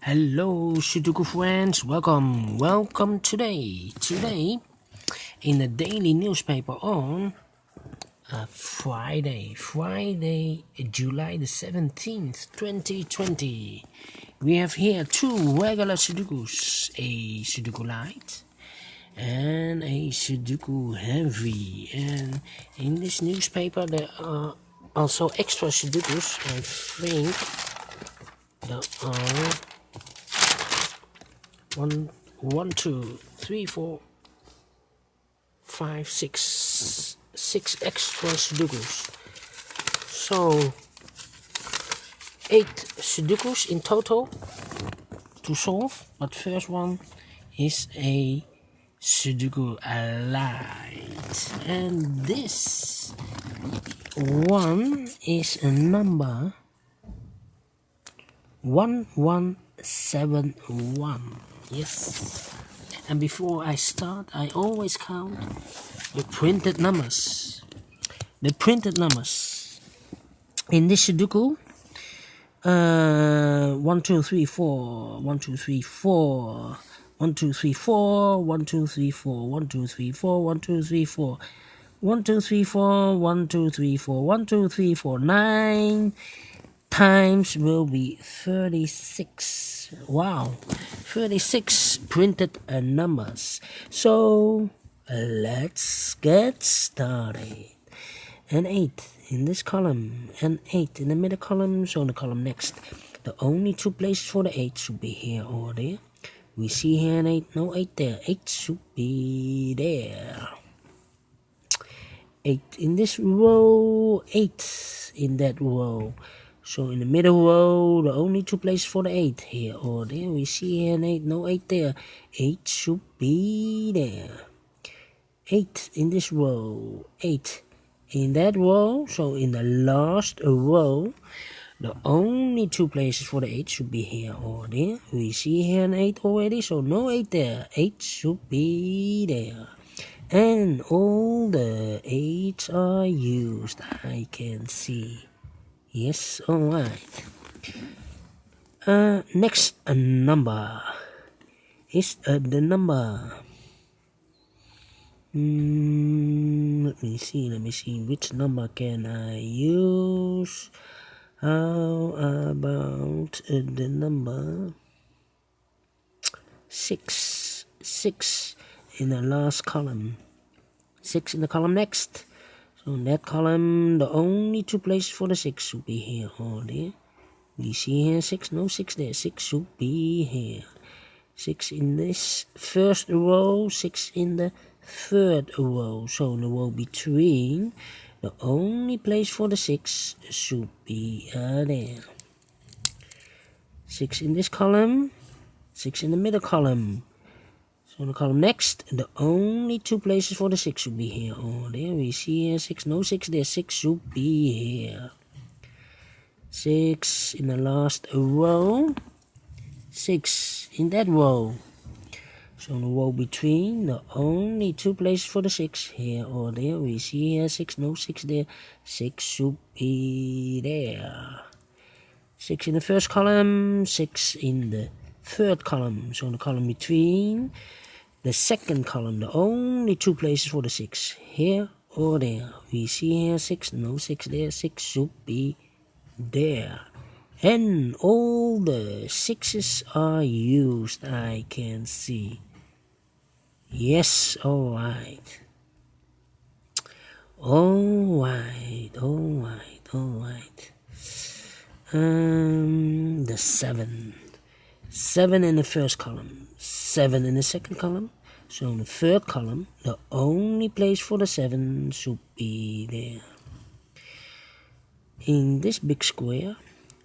Hello Sudoku friends, welcome today in the daily newspaper on Friday, July the 17th, 2020. We have here two regular Sudokus, a Sudoku Light and a Sudoku Heavy. And in this newspaper there are also extra Sudokus. I think there are one, two, three, four, five, six extra Sudokus. So 8 Sudokus in total to solve. But first one is a Sudoku Light, and this one is a number 1171. Yes. And before I start, I always count the printed numbers. In this Sudoku, 1, 2, 3, 4, 1, 2, 3, 4, 1, 2, 3, 4, 1, 2, 3, 4, 1, 2, 3, 4, 1, 2, 3, 4, 1, 2, 3, 4, 1, 2, 3, 4, 1, 2, 3, 4, 9 times will be 36. Wow, 36 printed numbers. So let's get started. An 8 in this column, an 8 in the middle column, so in the column next. The only two places for the 8 should be here or there. We see here an 8, no 8 there. 8 should be there. 8 in this row, 8 in that row. So in the middle row, the only two places for the 8 here or there. We see here an 8, no 8 there. 8 should be there. 8 in this row, 8 in that row. So in the last row, the only two places for the 8 should be here or there. We see here an 8 already, so no 8 there. 8 should be there. And all the 8s are used, I can see. Yes, alright. Next number is the number. Let me see. Which number can I use? How about the number 6? 6 in the last column. 6 in the column next. So in that column, the only two places for the 6 should be here or there. We see here 6, no 6 there. 6 should be here. 6 in this first row, 6 in the third row. So in the row between, the only place for the 6 should be there. 6 in this column, 6 in the middle column. So in the column next, the only two places for the 6 should be here or there. We see here 6, no 6 there. 6 should be here. 6 in the last row, 6 in that row. So in the row between, the only two places for the 6 here or there. We see here 6, no 6 there. 6 should be there. 6 in the first column, 6 in the third column. So in the column between, the second column, the only two places for the 6 here or there. We see here 6, no 6 there. 6 should be there. And all the 6s are used, I can see. Yes, alright. The 7. 7 in the first column, 7 in the second column. So in the third column, the only place for the 7 should be there. In this big square,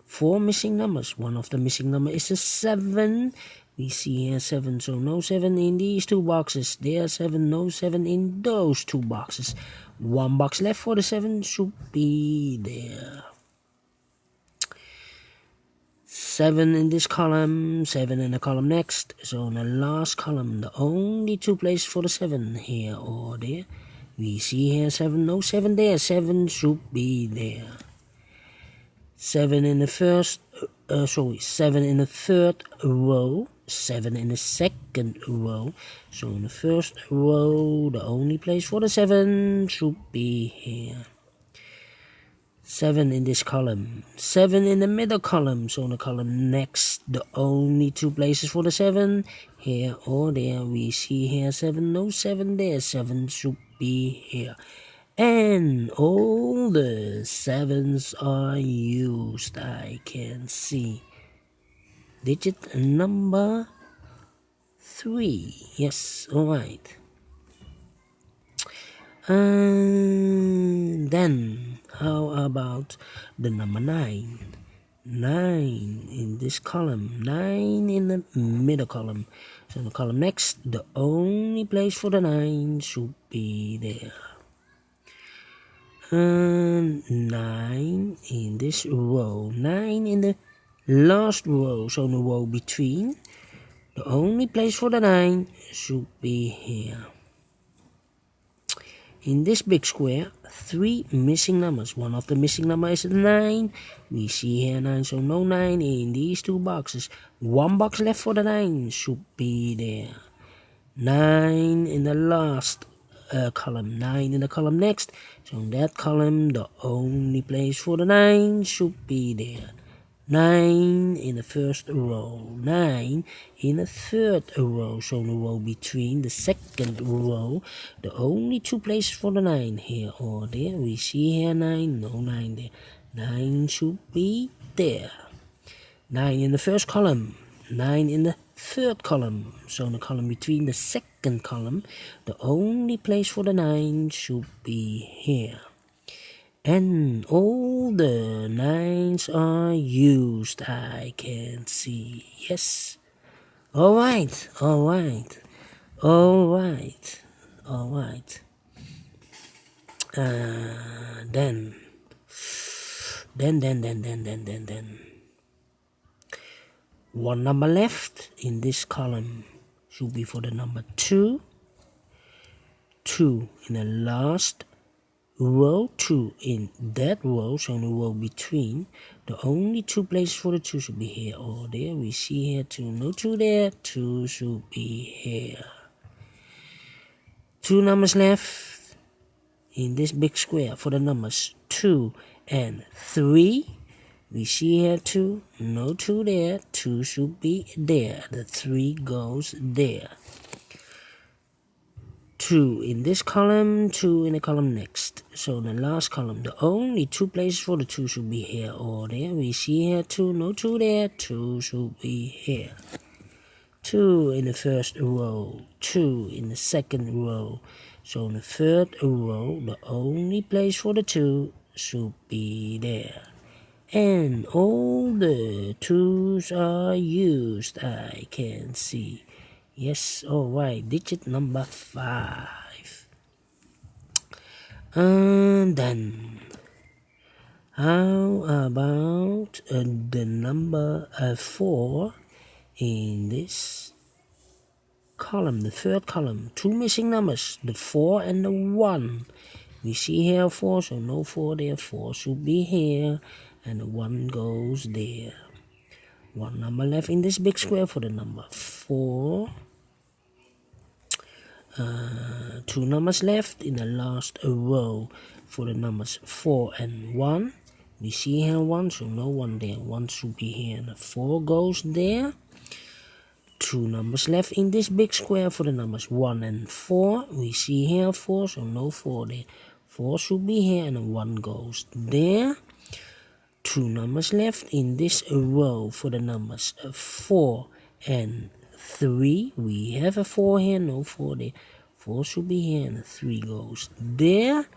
4 missing numbers. One of the missing number is a 7. We see here 7, so no 7 in these two boxes. There 7, no 7 in those two boxes. One box left for the 7 should be there. 7 in this column, 7 in the column next. So in the last column, the only two places for the 7 here or there. We see here 7, no 7 there. 7 should be there. 7 in the first 7 in the third row, 7 in the second row. So in the first row, the only place for the 7 should be here. 7 in this column, 7 in the middle column. So in the column next, the only 2 places for the 7, here or there. We see here 7, no 7 there, 7 should be here. And all the 7s are used, I can see. Digit number 3, yes, alright. And then, how about the number 9? 9 in this column, 9 in the middle column. So in the column next, the only place for the 9 should be there. And 9 in this row, 9 in the last row, so in the row between, the only place for the 9 should be here. In this big square, 3 missing numbers. One of the missing numbers is 9. We see here 9, so no 9 in these 2 boxes. 1 box left for the 9 should be there. 9 in the last column, 9 in the column next. So in that column, the only place for the 9 should be there. 9 in the first row, 9 in the third row. So in the row between the second row, the only 2 places for the 9, here or there. We see here 9, no 9 there. 9 should be there. 9 in the first column, 9 in the third column. So in the column between the second column, the only place for the 9 should be here. And all the 9s are used, I can see. Yes. Alright, alright, alright, alright. Then. One number left in this column should be for the number 2. 2 in the last row, 2 in that row, so in the row between, the only 2 places for the 2 should be here or there. We see here 2, no 2 there, 2 should be here. 2 numbers left in this big square for the numbers 2 and 3. We see here 2, no 2 there, 2 should be there, the 3 goes there. 2 in this column, 2 in the column next. So in the last column, the only 2 places for the 2 should be here or there. We see here 2, no 2 there, 2 should be here. 2 in the first row, 2 in the second row. So in the third row, the only place for the 2 should be there. And all the 2s are used, I can see. Yes, alright, digit number 5. And then, how about the number 4 in this column, the third column? 2 missing numbers, the 4 and the 1. We see here 4, so no 4 there, 4 should be here, and the 1 goes there. 1 number left in this big square for the number 4. 2 numbers left in the last row for the numbers 4 and 1. We see here 1, so no 1 there. 1 should be here, and the 4 goes there. 2 numbers left in this big square for the numbers 1 and 4. We see here 4, so no 4 there. 4 should be here, and the 1 goes there. 2 numbers left in this row for the numbers 4 and 3. We have a 4 here, no 4 there. 4 should be here, and the 3 goes there.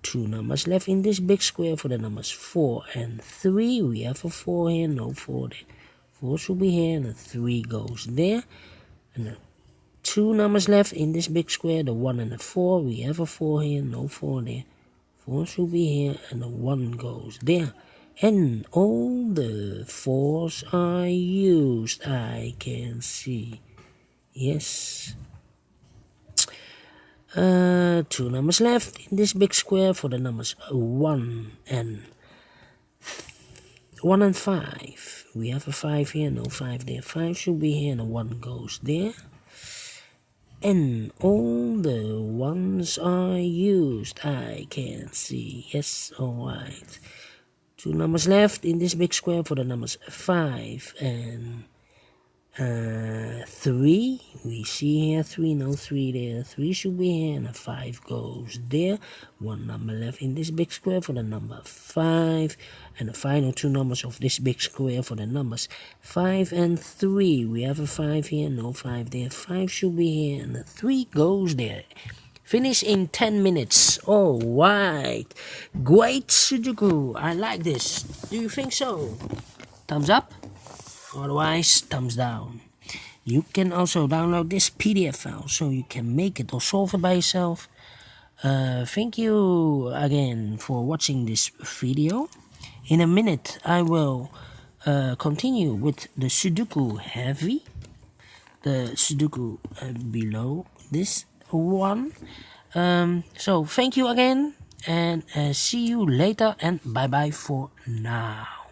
2 numbers left in this big square for the numbers 4 and 3. We have a 4 here, no 4 there. 4 should be here, and the 3 goes there. And the 2 numbers left in this big square, the 1 and the 4. We have a 4 here, no 4 there. 4 should be here, and the 1 goes there. And all the 4s are used, I can see. Yes. 2 numbers left in this big square for the numbers 1 and 5. We have a 5 here, no 5 there. 5 should be here, and a 1 goes there. And all the ones are used. I can see. Yes, alright. 2 numbers left in this big square for the numbers 5 and 3. We see here 3, no 3 there. 3 should be here, and a 5 goes there. 1 number left in this big square for the number 5. And the final 2 numbers of this big square for the numbers 5 and 3. We have a 5 here, no 5 there. 5 should be here, and the 3 goes there. Finish in 10 minutes. Alright. Great Sudoku. I like this. Do you think so? Thumbs up? Otherwise, thumbs down. You can also download this PDF file so you can make it or solve it by yourself. Thank you again for watching this video. In a minute, I will continue with the Sudoku Heavy. The Sudoku below this one. So thank you again, and see you later, and bye bye for now.